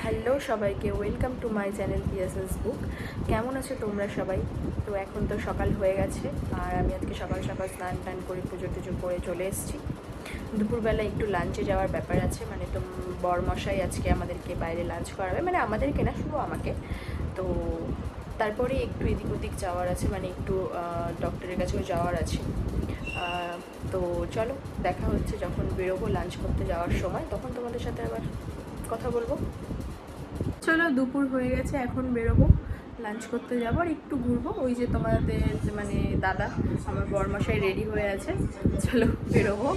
Hello সবাইকে, welcome to my channel PSS book. কেমন আছো তোমরা সবাই? তো এখন তো সকাল হয়ে গেছে, আর আমি আজকে সকাল সকাল স্নান টান করে পুজো টুজো করে চলে এসেছি। দুপুরবেলা একটু লাঞ্চে যাওয়ার ব্যাপার আছে, মানে তো বরমশাই আজকে আমাদেরকে বাইরে লাঞ্চ করাবে, মানে আমাদেরকে না, শুধু আমাকে। তো তারপরে একটু এদিক ওদিক যাওয়ার আছে, মানে একটু ডক্টরের কাছেও যাওয়ার আছে। তো চলো, দেখা হচ্ছে যখন বেরোবো লাঞ্চ করতে যাওয়ার সময়, তখন তোমাদের সাথে আবার কথা বলবো। চলো, দুপুর হয়ে গেছে, এখন বেরোবো, লাঞ্চ করতে যাবো আর একটু ঘুরবো। ওই যে তোমাদের মানে দাদা, আমার বরমশাই রেডি হয়ে আছে। চলো বেরোবো,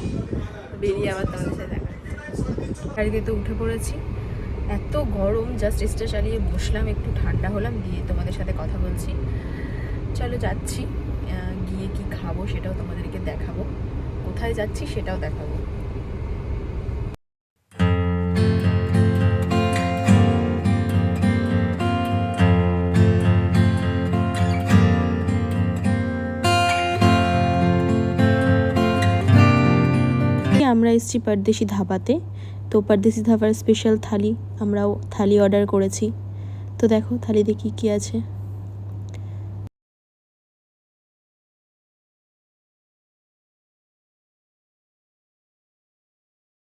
বেরিয়ে আবার তোমাদের সাথে দেখা হচ্ছে। গাড়িতে তো উঠে পড়েছি, এত গরম, জাস্ট এসটা চালিয়ে বসলাম, একটু ঠান্ডা হলাম, দিয়ে তোমাদের সাথে কথা বলছি। চলো যাচ্ছি, গিয়ে কি খাবো সেটাও তোমাদেরকে দেখাবো, কোথায় যাচ্ছি সেটাও দেখাবো। আমরা এসেছি পারদেশি ধাবাতে। তো পারদেশি ধাবার স্পেশাল থালি, আমরাও থালি অর্ডার করেছি। তো দেখো থালিতে কি কি আছে।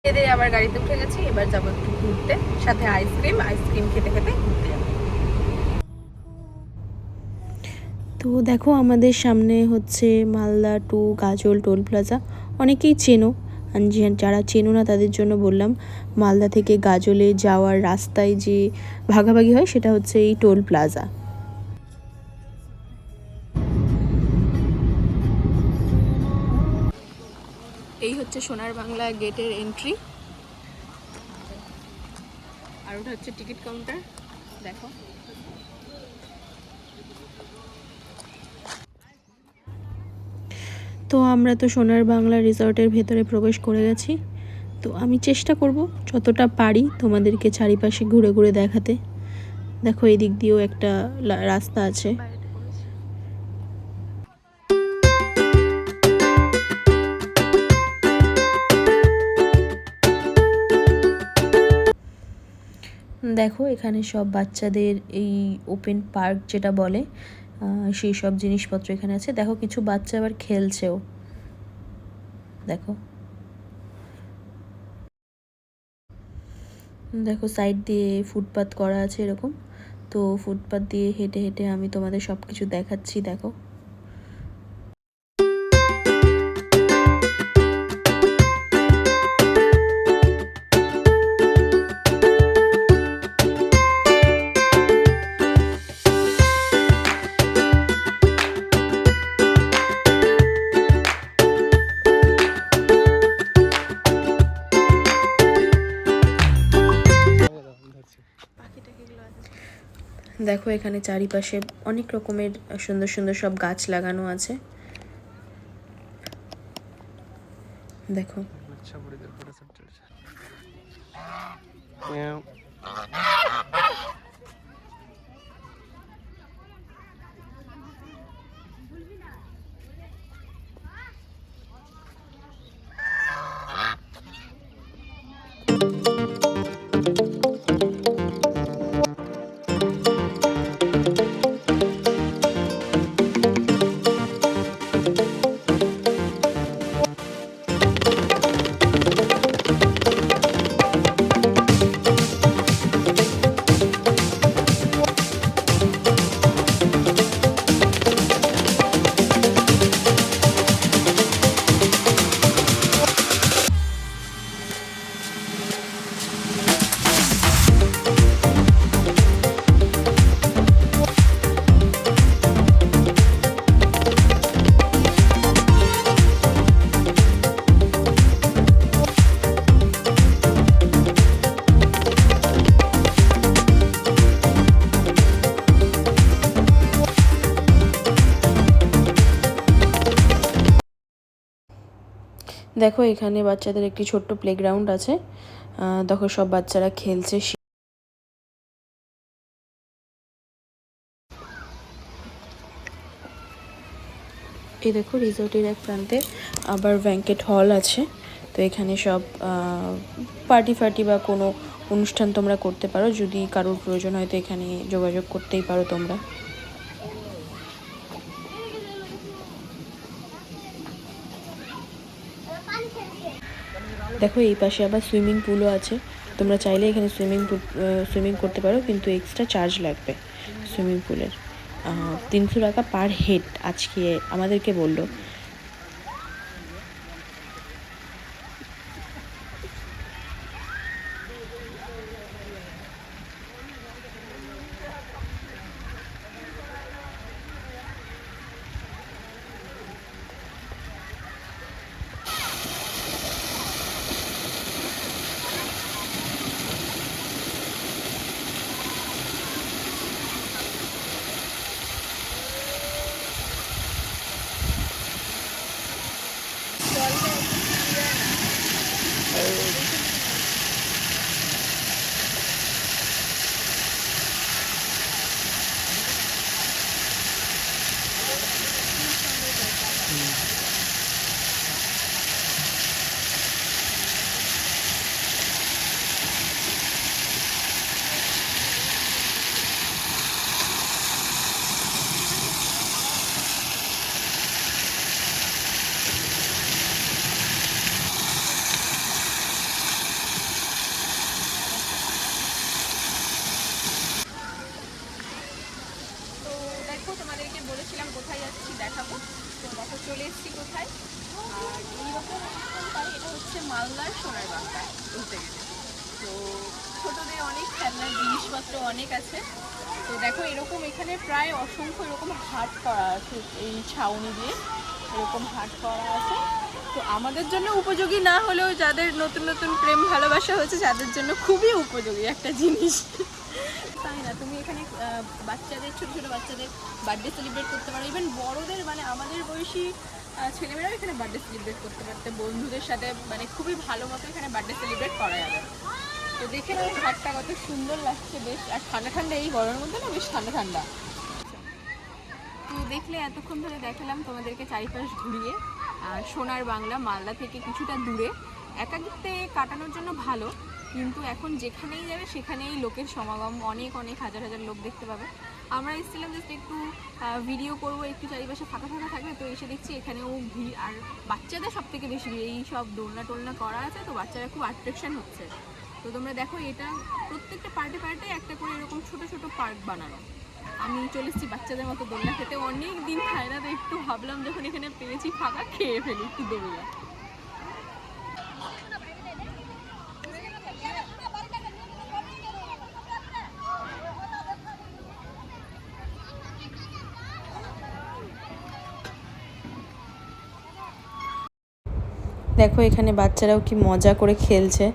এদের আবার গাড়িতে উঠে গেছি, এবার যাবো একটু ঘুরতে, সাথে আইসক্রিম খেতে খেতে ঘুরতে যাবো। তো দেখো আমাদের সামনে হচ্ছে মালদা টু গাজল টোল প্লাজা। অনেকেই চেনো, আর যারা চেনো না তাদের জন্য বললাম, মালদা থেকে গাজলে যাওয়ার রাস্তায় যে ভাগাভাগি হয় সেটা হচ্ছে এই টোল প্লাজা। এই হচ্ছে সোনার বাংলা গেটের এন্ট্রি, আর ওটা হচ্ছে টিকিট কাউন্টার। দেখো, তো আমরা তো সোনার বাংলা রিসর্টের ভেতরে প্রবেশ করে গেছি। তো আমি চেষ্টা করব যতটা পারি তোমাদেরকে চারিপাশে ঘুরে ঘুরে দেখাতে। দেখো এই দিক দিয়েও একটা রাস্তা আছে। দেখো এখানে সব বাচ্চাদের এই ওপেন পার্ক যেটা বলে, সেই সব জিনিসপত্র এখানে আছে। দেখো কিছু বাচ্চা আবার খেলছেও, দেখো দেখো সাইড দিয়ে ফুটপাত করা আছে এরকম। তো ফুটপাত দিয়ে হেঁটে হেঁটে আমি তোমাদের সব কিছু দেখাচ্ছি। দেখো দেখো এখানে চারিপাশে অনেক রকমের সুন্দর সুন্দর সব গাছ লাগানো আছে। দেখো দেখো এখানে বাচ্চাদের একটি ছোট্ট প্লেগ্রাউন্ড আছে। দেখো সব বাচ্চারা খেলছে। এই দেখো রিসোর্টের এক প্রান্তে আবার ব্যাঙ্কেট হল আছে। তো এখানে সব পার্টি ফার্টি বা কোনো অনুষ্ঠান তোমরা করতে পারো। যদি কারোর প্রয়োজন হয় তো এখানে যোগাযোগ করতেই পারো তোমরা। দেখো এই পাশে আবার সুইমিং পুলও আছে, তোমরা চাইলে এখানে সুইমিং করতে পারো, কিন্তু এক্সট্রা চার্জ লাগবে সুইমিং পুলের। 300 টাকা পার হেড আজকে আমাদেরকে বললো। তোমাদেরকে বলেছিলাম কোথায় যাচ্ছি দেখাবো, তো দেখো চলে এসেছি কোথায়। আর এইরকম এটা হচ্ছে মালদার সোনার বাংলা বলতে গেলে। তো ছোটদের অনেক খেলনার জিনিসপত্র অনেক আছে। তো দেখো এরকম এখানে প্রায় অসংখ্য এরকম হাট করা আছে, এই ছাউনি দিয়ে এরকম হাট করা আছে। তো আমাদের জন্য উপযোগী না হলেও যাদের নতুন নতুন প্রেম ভালোবাসা হয়েছে তাদের জন্য খুবই উপযোগী একটা জিনিস, তাই না? তুমি এখানে বাচ্চাদের ছোটো ছোটো বাচ্চাদের বার্থডে সেলিব্রেট করতে পারো, ইভেন বড়দের মানে আমাদের বয়সী ছেলেমেয়েরাও এখানে বার্থডে সেলিব্রেট করতে পারতে, বন্ধুদের সাথে মানে খুবই ভালো মতো এখানে বার্থডে সেলিব্রেট করা যাবে। তো দেখে নাও ঘাটটা কত সুন্দর লাগছে বেশ, আর ঠান্ডা ঠান্ডা এই গরমের মধ্যে না বেশ ঠান্ডা ঠান্ডা। তো দেখলে এতক্ষণ ধরে দেখালাম তোমাদেরকে চারিপাশ ঘুরিয়ে। আর সোনার বাংলা মালদা থেকে কিছুটা দূরে, একাকিত্বে কাটানোর জন্য ভালো, কিন্তু এখন যেখানেই যাবে সেখানেই লোকের সমাগম, অনেক অনেক হাজার হাজার লোক দেখতে পাবে। আমরা এসেছিলাম জাস্ট একটু ভিডিও করবো, একটু চারিপাশে ফাঁকা ফাঁকা থাকবে, তো এসে দেখছি এখানেও ভিড়, আর বাচ্চাদের সব থেকে বেশি ভিড়। এই সব দোলনা টোলনা করা আছে, তো বাচ্চারা খুব অ্যাট্রাকশন হচ্ছে। তো তোমরা দেখো এটা প্রত্যেকটা পার্টে পার্টে একটা করে এরকম ছোট ছোট পার্ক বানানো। আমি চলে এসেছি বাচ্চাদের মতো দোলনা খেতে, অনেক দিন খাই না, তো একটু ভাবলাম যখন এখানে পেয়েছি ফাঁকা খেয়ে ফেলি একটু দোলনা। দেখো এখানে বাচ্চারাও কি মজা করে খেলছে,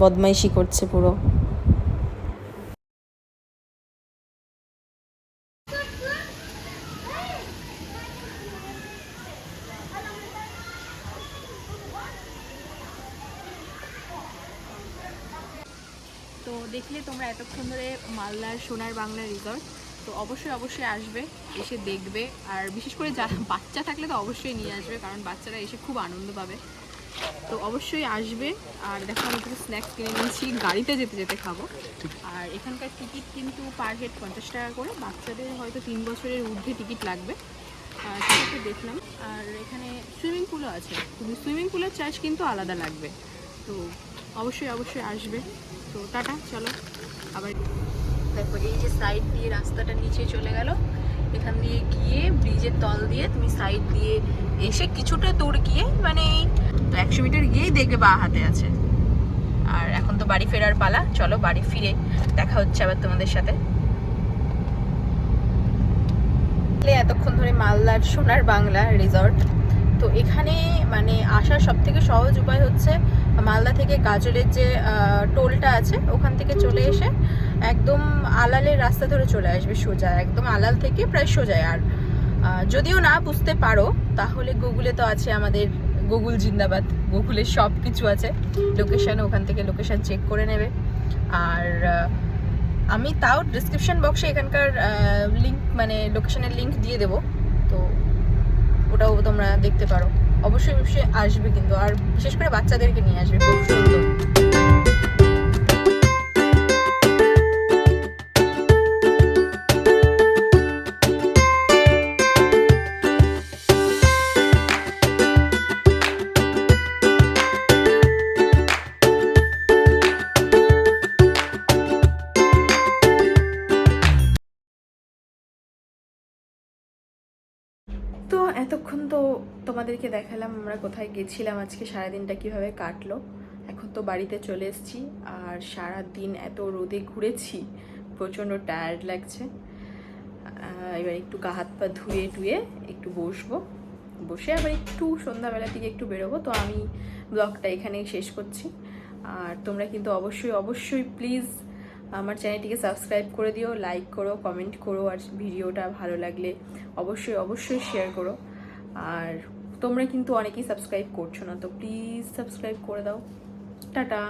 বদমাইশি করছে পুরো। তো দেখলে তোমরা এতক্ষণ ধরে মালদার সোনার বাংলা রিসর্ট, তো অবশ্যই অবশ্যই আসবে, এসে দেখবে। আর বিশেষ করে যারা বাচ্চা থাকলে তো অবশ্যই নিয়ে আসবে, কারণ বাচ্চারা এসে খুব আনন্দ পাবে। তো অবশ্যই আসবে। আর দেখো আমি কিছু স্ন্যাক্স কিনে নিয়েছি, গাড়িতে যেতে যেতে খাবো। আর এখানকার টিকিট কিন্তু পার হেড 50 টাকা করে, বাচ্চাদের হয়তো 3 বছরের ঊর্ধ্বে টিকিট লাগবে, সেটা দেখলাম। আর এখানে সুইমিং পুলও আছে, কিন্তু সুইমিং পুলের চার্জ কিন্তু আলাদা লাগবে। তো অবশ্যই অবশ্যই আসবে। তো টাটা, চলো আবার। দেখো এই যে সাইড দিয়ে রাস্তাটা নিচে চলে গেল, এখান দিয়ে গিয়ে ব্রিজের তল দিয়ে তুমি সাইড দিয়ে এসে কিছুটা দূর গিয়ে মানে 100 মিটার গিয়েই দেখবে বাঁ হাতে আছে। আর এখন তো বাড়ি ফেরার পালা, চলো বাড়ি ফিরে দেখা হচ্ছে আবার তোমাদের সাথে। এতক্ষণ ধরে মালদার সোনার বাংলা রিসর্ট, তো এখানে মানে আসার সব থেকে সহজ উপায় হচ্ছে মালদা থেকে গাজলের যে টোলটা আছে ওখান থেকে চলে এসে একদম আলালের রাস্তা ধরে চলে আসবে সোজা, একদম আলাল থেকে প্রায় সোজায়। আর যদিও না বুঝতে পারো তাহলে গুগলে তো আছে আমাদের গুগল জিন্দাবাদ, গুগলে সব কিছু আছে লোকেশান, ওখান থেকে লোকেশান চেক করে নেবে। আর আমি তাও ডিসক্রিপশন বক্সে এখানকার লিঙ্ক মানে লোকেশনের লিঙ্ক দিয়ে দেবো, তো ওটাও তোমরা দেখতে পারো। অবশ্যই অবশ্যই আসবে কিন্তু, আর বিশেষ করে বাচ্চাদেরকে নিয়ে আসবে, খুব সুন্দর। তোমাদেরকে দেখালাম আমরা কোথায় গেছিলাম, আজকে সারাদিনটা কিভাবে কাটলো। এখন তো বাড়িতে চলে এসেছি, আর সারা দিন এত রোদে ঘুরেছি, প্রচণ্ড টায়ার্ড লাগছে। এবার একটু গা হাত পা ধুয়ে টুয়ে একটু বসবো, বসে আবার একটু সন্ধ্যাবেলার দিকে একটু বেরোবো। তো আমি ব্লগটা এখানেই শেষ করছি। আর তোমরা কিন্তু অবশ্যই অবশ্যই প্লিজ আমার চ্যানেলটিকে সাবস্ক্রাইব করে দিও, লাইক করো, কমেন্ট করো, আর ভিডিওটা ভালো লাগলে অবশ্যই অবশ্যই শেয়ার করো। আর তোমরা কিন্তু অনেকেই সাবস্ক্রাইব করছো না, তো প্লিজ সাবস্ক্রাইব করে দাও। টাটা।